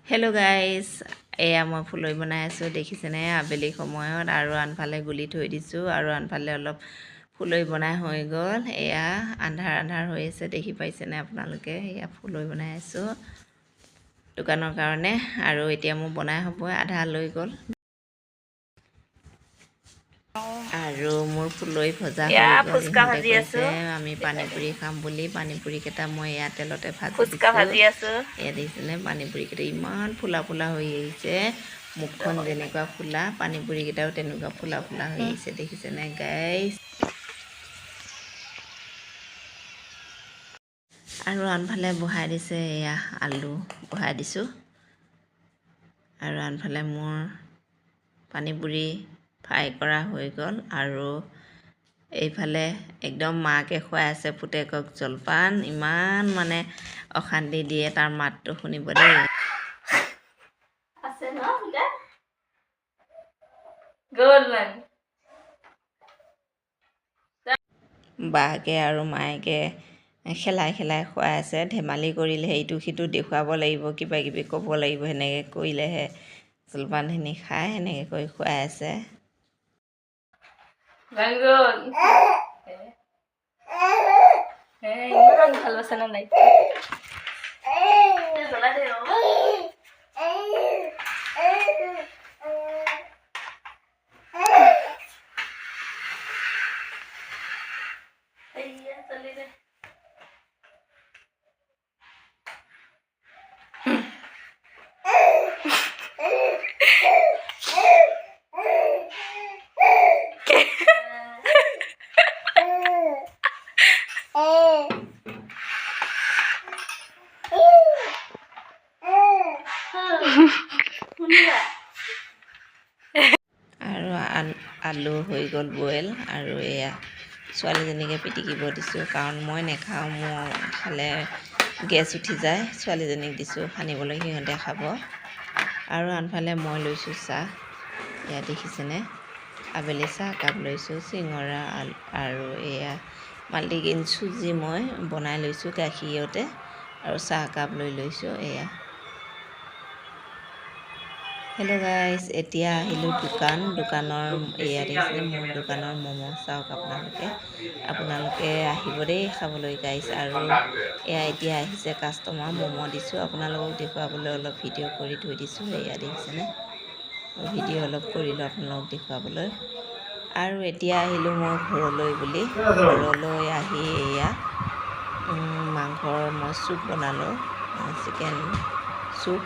Hello' guys, এয়া মই ফুলৰি বনাই আছোঁ দেখিছেনে আবেলি সময়ত। আৰু আনফালে গুলি থৈ দিছোঁ আৰু আনফালে অলপ ফুলৰি বনাই হৈ গ'ল। এয়া আন্ধাৰ আন্ধাৰ হৈ আছে, দেখি পাইছেনে আপোনালোকে। এয়া ফুলৰি বনাই আছোঁ দোকানৰ কাৰণে। আৰু এতিয়া মোৰ বনাই হ'ব, আধা লৈ গ'ল আৰু মোৰ ফুলৰি ভজা হৈ গ'ল। ইহঁতে কৈছে আমি পানী পুৰি খাম বুলি। পানী পুৰিকেইটা মই এয়া তেলতে ভাজি আছোঁ। এয়া দেখিছেনে পানী পুৰিকেইটা ইমান ফুলা ফুলা হৈ আহিছে। মুখখন যেনেকুৱা ফুলা, পানী পুৰিকেইটাও তেনেকুৱা ফুলা ফুলা হৈ আহিছে, দেখিছেনে গাইজ। আৰু আনফালে বহাই দিছে এয়া আলু বহাই দিছোঁ। আৰু আনফালে মোৰ পানী পুৰি ফ্ৰাই কৰা হৈ গ'ল। আৰু এইফালে একদম মাকে খুৱাই আছে পুতেকক জলপান। ইমান মানে অশান্তি দিয়ে, তাৰ মাতটো শুনিব দেই। আছে ন বাকে আৰু মায়েকে খেলাই খেলাই খুৱাই আছে। ধেমালি কৰিলেহে ইটো সিটো দেখুৱাব লাগিব, কিবা কিবি ক'ব লাগিব, সেনেকৈ কৰিলেহে জলপানখিনি খাই। সেনেকৈ কৰি খুৱাই আছে। ভাল আছে নে নাই? আৰু আলু হৈ গ'ল বইল। আৰু এয়া ছোৱালীজনীকে পিটিকিব দিছোঁ, কাৰণ মই নেখাওঁ, মোৰ খালে গেছ উঠি যায়। ছোৱালীজনীক দিছোঁ সানিবলৈ, সিহঁতে খাব। আৰু আনফালে মই লৈছোঁ চাহ। এয়া দেখিছেনে আবেলি চাহ একাপ লৈছোঁ, চিঙৰা আৰু এয়া মাল্টিগ্ৰেইন চুজি মই বনাই লৈছোঁ গাখীৰতে। আৰু চাহ একাপ লৈছোঁ এয়া। হেল্ল' গাইজ, এতিয়া আহিলোঁ দোকানৰ এয়া দেখিছেনে মোৰ দোকানৰ ম'ম' চাওক আপোনালোকে আহিব দেই খাবলৈ গাইজ। আৰু এয়া এতিয়া আহিছে কাষ্টমাৰ, ম'ম' দিছোঁ আপোনালোকক দেখুৱাবলৈ অলপ ভিডিঅ' কৰি থৈ দিছোঁ। এয়া দেখিছেনে ভিডিঅ' অলপ কৰিলোঁ আপোনালোকক দেখুৱাবলৈ। আৰু এতিয়া আহিলোঁ মই ঘৰলৈ আহি এয়া মাংসৰ মই চুপ বনালোঁ, চিকেন চুপ।